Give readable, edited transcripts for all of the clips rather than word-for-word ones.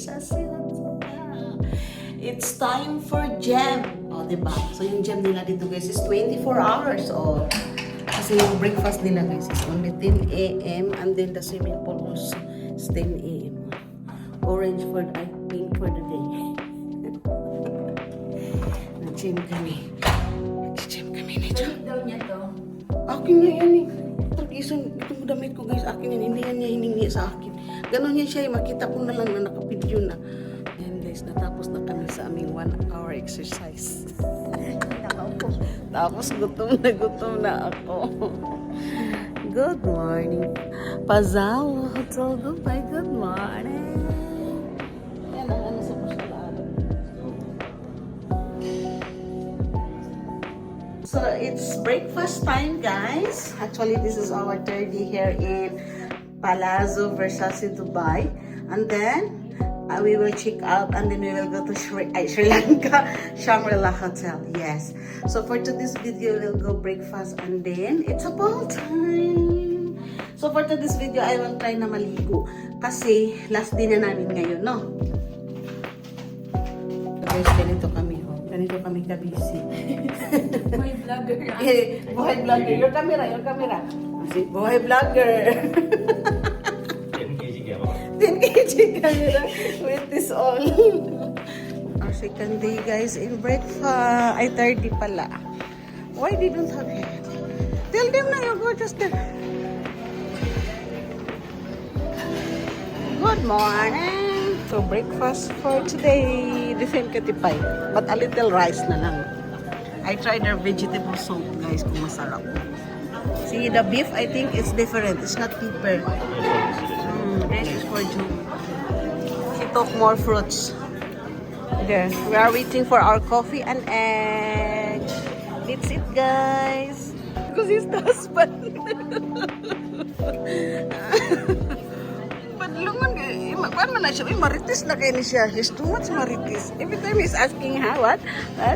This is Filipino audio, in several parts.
Versace Hotel. It's time for gem. O, diba? So, yung gem nila dito guys is 24 hours. O, kasi yung breakfast nila guys is only 10 a.m. and then the swimming pool also is 10 a.m. Orange for, I think, for the day. Nag-gym kami. Nag-gym kami nito. Balik daw niya to. Akin na yan eh. Itong damit ko guys, akin yan. Hindi yan niya hiningi sa akin. Ganon yan siya eh. Makita ko na lang na nakapidyo na. Ayan guys, natapos na kami sa aming 1 hour exercise. Nakaupo. Tapos gutom na ako. Good morning. Pazawa Hotel Dubai. Good morning. Yan ang ano sa pasyalado. So it's breakfast time guys. Actually this is our third day here in Palazzo Versace Dubai. And then we will check out and then we will go to Sri Lanka Shangri-La Hotel. Yes. So for today's video, we'll go breakfast and then it's a ball time. So for today's video, I will try na maligo. Kasi last day na namin ngayon, no? So guys, ganito kami, oh. Ganito kami ka-busy. May vlogger. Buhay vlogger. Your camera. Si buhay vlogger. 10 kg camera with this all. Our second day guys in breakfast. Ay, third day pala. Why they don't have it? Tell them na you go just there. Good morning. So breakfast for today. The same katipay. But a little rice na lang. I tried their vegetable soup guys kung masarap. See the beef I think it's different. It's not pepper. This is for June. She took more fruits. There. We are waiting for our coffee and egg. That's it, guys. Because he's the husband. But lungan, paano man na siya? Maritis na kayo siya. He's too much maritis. Every time he's asking, ha, what?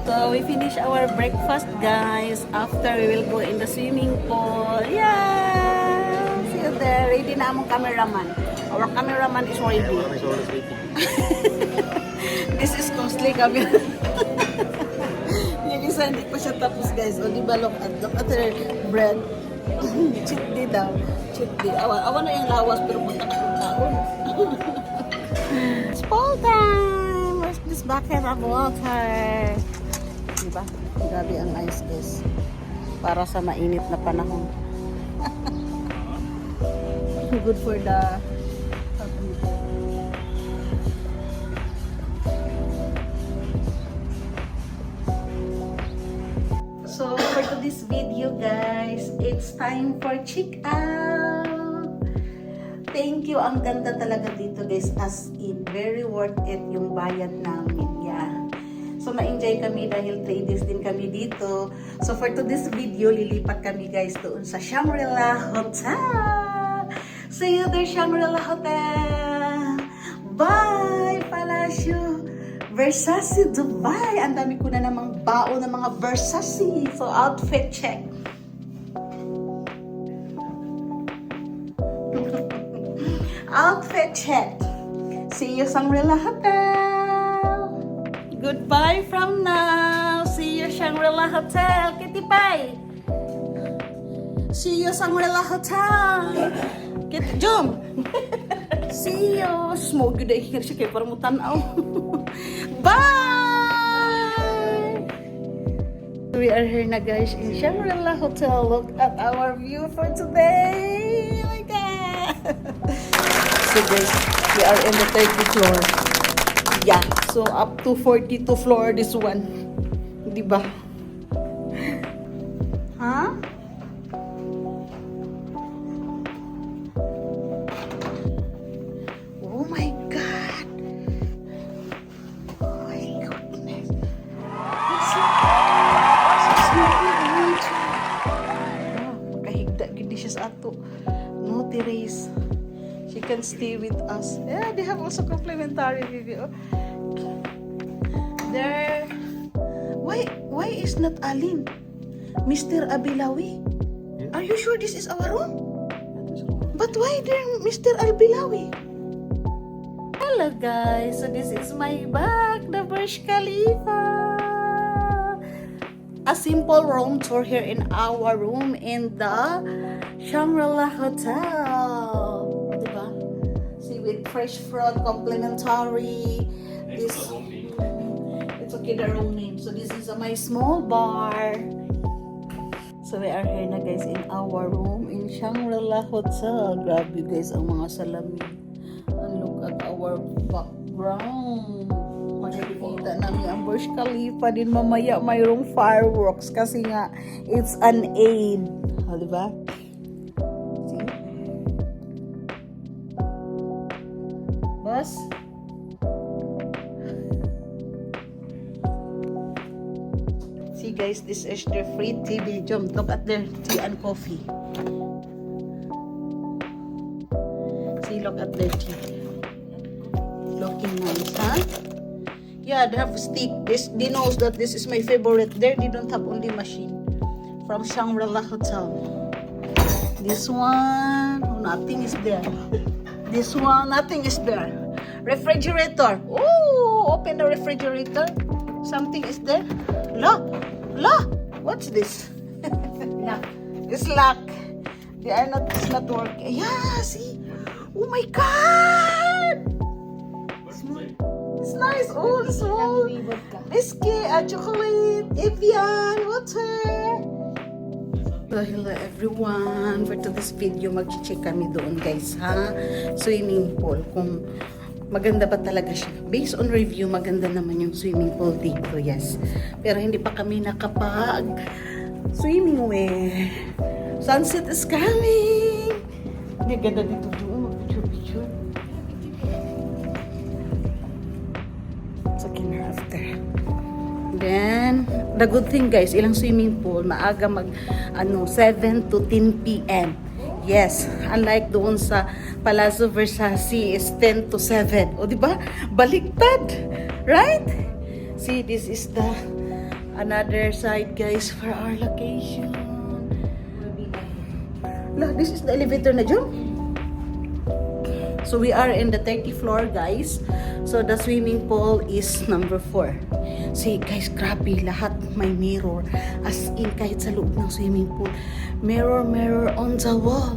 So we finish our breakfast, guys. After we will go in the swimming pool. Yeah! See you there. Ready na among cameraman. Our cameraman is ready. This is costly camera. Yung isa hindi pa siya tapos guys. O diba look at her bread. Cheat day daw. Cheat day. Awan na yung lawas pero punta ka ng taon. It's pool time. Where's this bucket of water? Diba? Grabe ang ice guys. Para sa mainit na panahon. Good for the So for today's video guys, it's time for check out. Thank you, ang ganda talaga dito guys, as in very worth it yung bayad namin. Yeah. So na-enjoy kami dahil 3 days din kami dito. So for today's video, lilipat kami guys doon sa Shangri-La Hotel. See you there, Shangri-La Hotel. Bye, Palacio Versace Dubai. Ang dami ko na namang bao ng mga Versace. So, outfit check. Outfit check. See you, Shangri-La Hotel. Goodbye from now. See you, Shangri-La Hotel. Kitty Pie. See you, Shangri-La Hotel. Kitty, jump. See you. Smoke yun dahil siya kayo parang mutanaw. Bye! We are here na guys in Shangri-La Hotel. Look at our view for today. Oh my God! So guys, we are in the 30th floor. Yeah, so up to 42 floor this one. Diba? Huh? Oh my God! Oh my goodness! Makahigda gid siya sa ato. No terrace. She can stay with us. Yeah, they have also complimentary video. There. Why is not Alin? Mr. Abilawi? Are you sure this is our room? But why there Mr. Albilawi? Hello guys, so this is my bag, the Burj Khalifa. A simple room tour here in our room in the Shangri-La Hotel. Diba? See, with fresh fruit, complimentary. This, it's okay, the room name. So this is my small bar. So we are here na guys in our room in Shangri-La Hotel. Grabe guys ang mga salamin. And look at our background. Makikita namin ang Burj Khalifa din mamaya mayroong fireworks kasi nga it's an aid. O, diba? See? Boss? See guys, this is the free TV. Jump, look at their tea and coffee. See, look at their tea. Looking nice, huh? Yeah, they have steak. They knows that this is my favorite. There, they don't have only machine. From Shangri-La Hotel. This one, oh, nothing is there. This one, nothing is there. Refrigerator. Oh, open the refrigerator. Something is there. La, what's this? Lock. It's lock. It's not working. Yeah, see. Oh my God. It's nice. Oh, it's small. Biscuit, chocolate, Evian, water. So, hello everyone. For today's video, mag-check kami doon guys, ha? Swimming pool. Kung maganda ba talaga siya. Based on review, maganda naman yung swimming pool dito, yes. Pero hindi pa kami nakapag swimming we. Sunset is coming. Hindi, ganda dito doon. Mag-picture-picture. It's okay na after. Then, the good thing guys, ilang swimming pool, maaga 7 to 10 p.m. Yes, unlike doon sa Palazzo Versace is 10 to 7. O, diba? Baliktad. Right? See, this is the another side, guys, for our location. Look, this is the elevator na dyan. So, we are in the 30th floor, guys. So, the swimming pool is number 4. See, guys, grabe. Lahat may mirror. As in, kahit sa loob ng swimming pool. Mirror on the wall.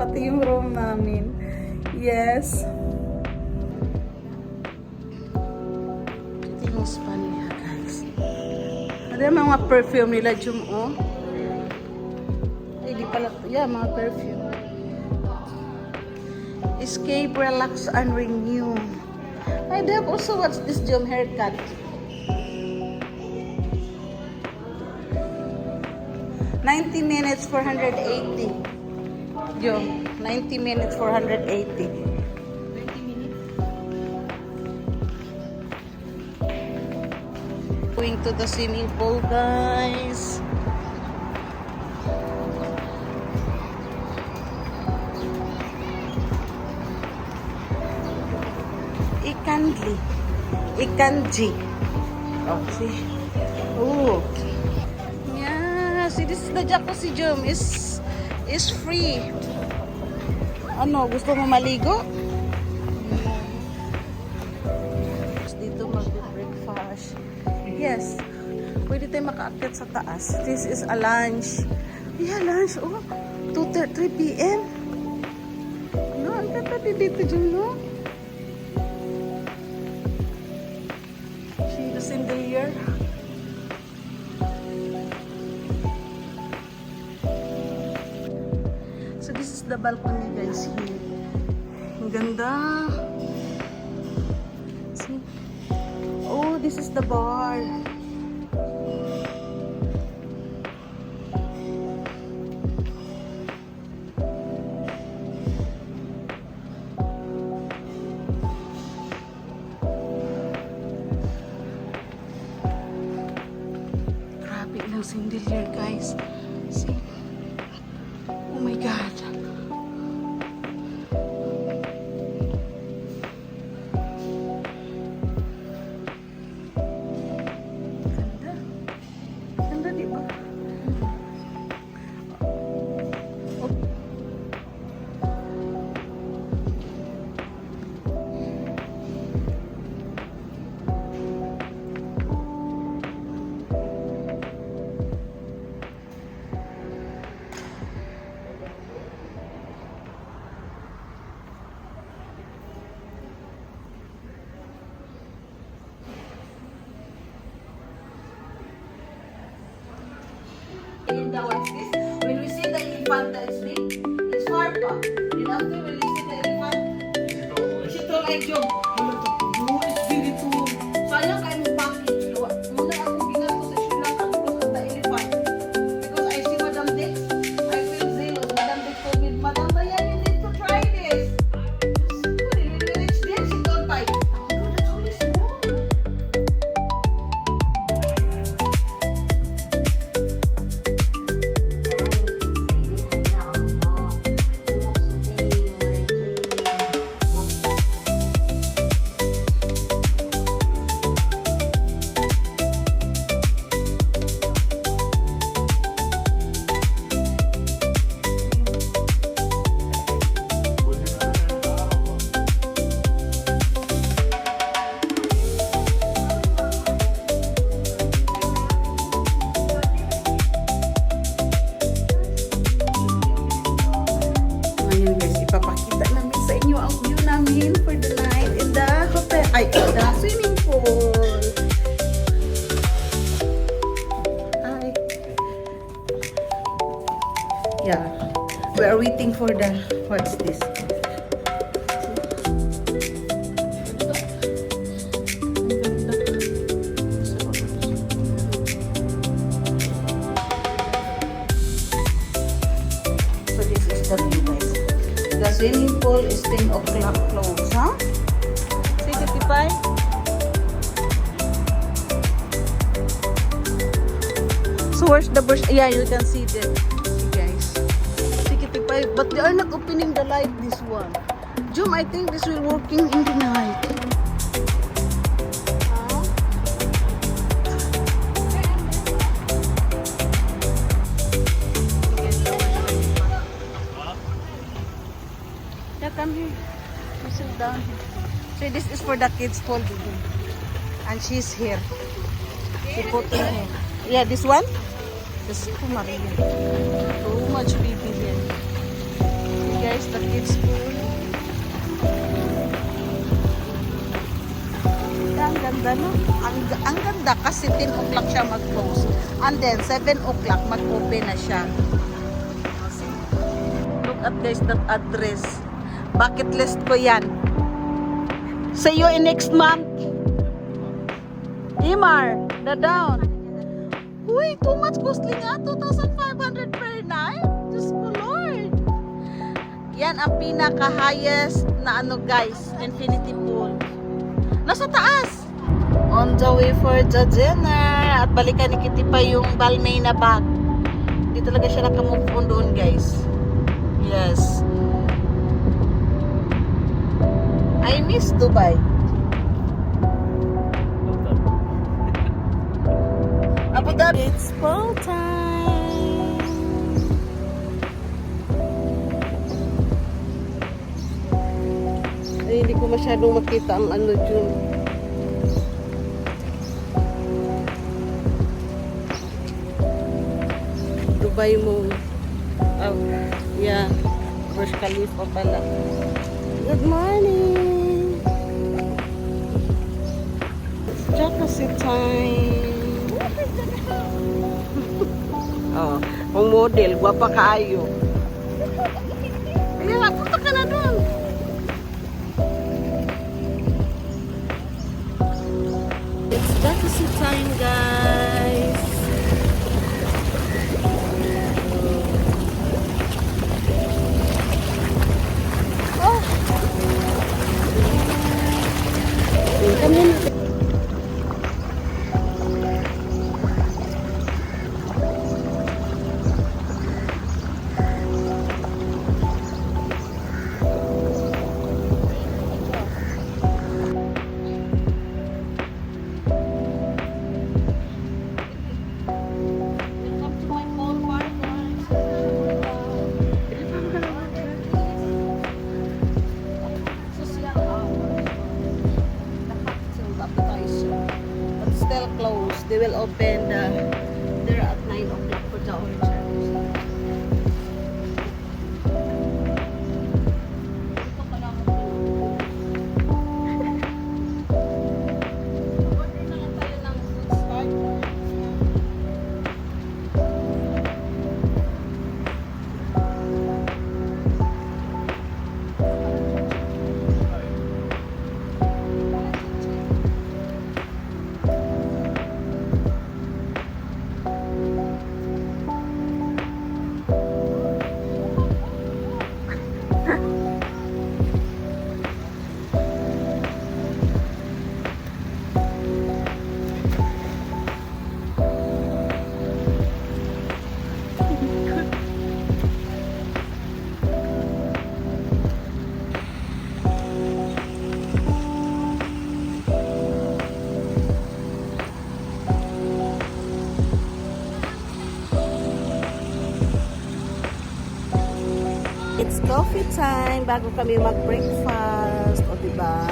Pati yung room namin. Yes. Ito yung spa nila, guys. Ano yung mga perfume nila, Jum, oh? Ay, di pala. Yeah, mga perfume. Escape, relax, and renew. I have also watched this Jum haircut. $90 minutes for 180. Yo, 90 minutes for 180. 20 minutes. Going to the swimming pool, guys. Ikanji. Oh, see? Oh. Yeah, see, this is the jacuzzi, Jum. Is free. Ano, gusto mo maligo? Dito mag-breakfast. Yes. Pwede tayo makaakyat sa taas. This is a lunch. Yeah, lunch. Oh, 3 p.m. No, ang ganda dito, Jum, no? See the chandelier? So this is the balcony, guys, here. Ang ganda. See? Oh, this is the bar. Grabe ilang chandelier, guys. See? Oh my God. this. When we see the elephant that is big, it's far pa. Then after when we see the elephant, she told I joke, no, it's very tall. Sayang kayo mo package. Muna ako binato sa Sri Lanka because of the elephant. Because I see Madam Dix, I feel zealous. Madam Dix told me, Madam Dayan, you need to try this. When we reach there, she told Pai, oh, that's only small. Ngayon guys, ipapakita namin sa inyo ang view namin for the night in the hotel, ay, in the swimming pool. Hi. Yeah, we are waiting for the, what's this? So this is the view guys. The swimming pool is 10 o'clock closed, huh? 6:55? So where's the bush? Yeah, you can see that. See guys. 6:55, but they are not opening the light this one. Jum, I think this will working in the night. Huh? Yeah, come here. You sit down here. So this is for the kids pool, baby. And she's here. She put in here. Yeah, this one? This is for Maria. Too much baby here. See guys, the kids pool. Ang ganda, no? Ang ganda kasi 10 o'clock siya mag-close. And then 7 o'clock mag-open na siya. Look at guys, that address. Bucket list ko yan. See you in next month. Imar, the down. Uy, too much costly nga. 2,500 per night. Diyos ko Lord. Yan ang pinaka-highest na ano guys, infinity pool. Nasa taas. On the way for the dinner. At balikan ni Kitty pa yung Balmain na bag. Hindi talaga siya nakamove on doon guys. Yes. I miss Dubai. Abu Dhabi. It's pool time. Ay, hindi ko masyadong makita ang ano dyan. Dubai Mall. Oh, yeah. Burj Khalifa pala. Good morning. Jacuzzi time. Oh, ang model, gwapa kaayo. Ayan, punta ka na doon. It's jacuzzi time, guys. Oh. Come in. Still closed. They will open there at 9 o'clock for the orchard. Ito pa lang ako. Order na lang tayo ng food start. coffee time bago kami mag-breakfast. O, diba?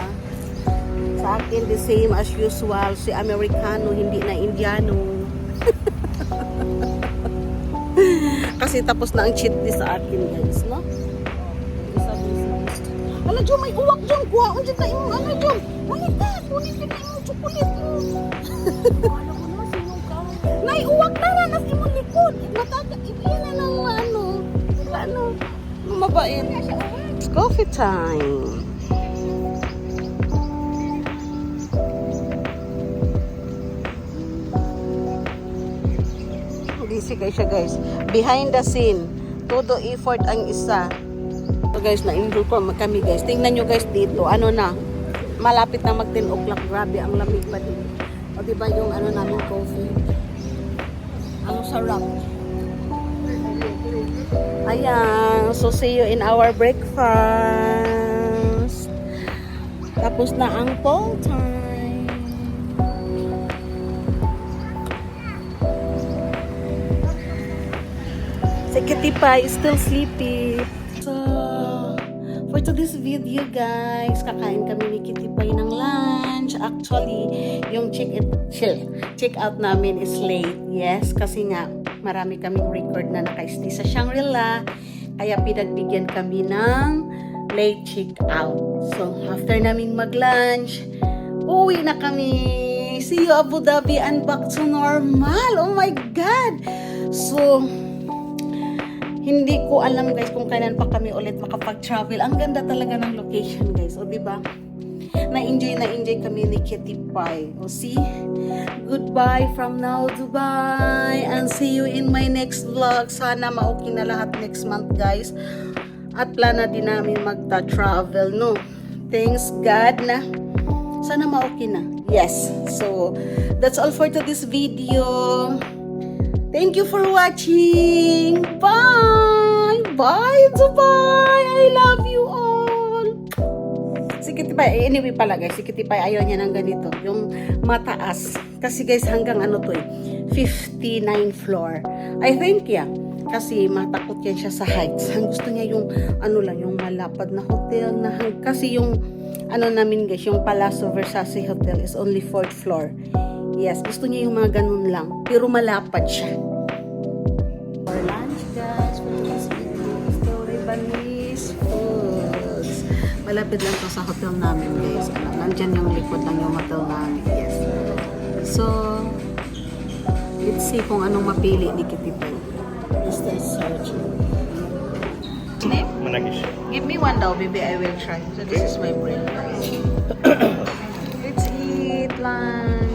Sa akin, the same as usual. Si Americano, hindi na Indiano. Kasi tapos na ang cheat day sa akin, guys, no? Ano, Jom, may uwak, Jom. Kuha ko dyan na yung, ano, Jom. Manita, kunin ka na yung chocolate mo. Nay, uwak na na, nasa imong likod. Mataga, ibiyan na ng, ano, mabait. It's coffee time. Busy guys siya, guys. Behind the scene, todo effort ang isa. So guys, na-enjoy ko kami, guys. Tingnan nyo, guys, dito. Ano na, malapit na mag 10 o'clock. Grabe, ang lamig pa din. O diba yung ano namin coffee? Ang sarap. Ayan. So see you in our breakfast. Tapos na ang fall time. Si Kitty Pie is still sleepy. So, for today's video, guys, kakain kami ni Kitty Pie ng lunch. Actually, yung check out namin is late. Yes, kasi nga, marami kaming record na naka-stay sa Shangri-La. Kaya pinagbigyan kami ng late check out. So, after naming mag-lunch, uwi na kami. See you, Abu Dhabi, and back to normal. Oh my God! So, hindi ko alam, guys, kung kailan pa kami ulit makapag-travel. Ang ganda talaga ng location, guys. O, diba? Na-enjoy kami ni Kitty Pie. O, see? Goodbye from now, Dubai. And see you in my next vlog. Sana ma-okay na lahat next month, guys. At plana din namin magta-travel, no? Thanks God na. Sana ma-okay na. Yes. So, that's all for today's video. Thank you for watching. Bye! Bye, Dubai! I love you all! Si Kitty Pie, anyway pala guys, si Kitty Pie ayaw niya ng ganito. Yung mataas. Kasi guys, hanggang ano to 59 floor. I think, yeah. Kasi matakot yan siya sa heights. Ang gusto niya yung, ano lang, yung malapad na hotel. Kasi yung, ano namin guys, yung Palazzo Versace Hotel is only 4th floor. Yes, gusto niya yung mga ganun lang. Pero malapad siya. For lunch, guys, for this video, Story Banis Foods. Malapit lang to sa hotel namin, guys. Nandyan yung likod lang yung hotel namin. Yes. So, let's see kung anong mapili ni Kitty Pie. Still searching. Name? Managish. Give me one daw, baby. I will try. So, this is my bread. Let's eat lunch.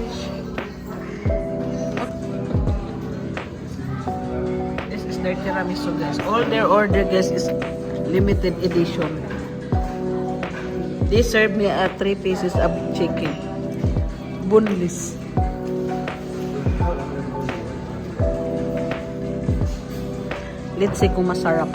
Their tiramisu, guys. All their order, guys, is limited edition. They serve me 3 pieces of chicken. Boneless. Let's see kung masarap.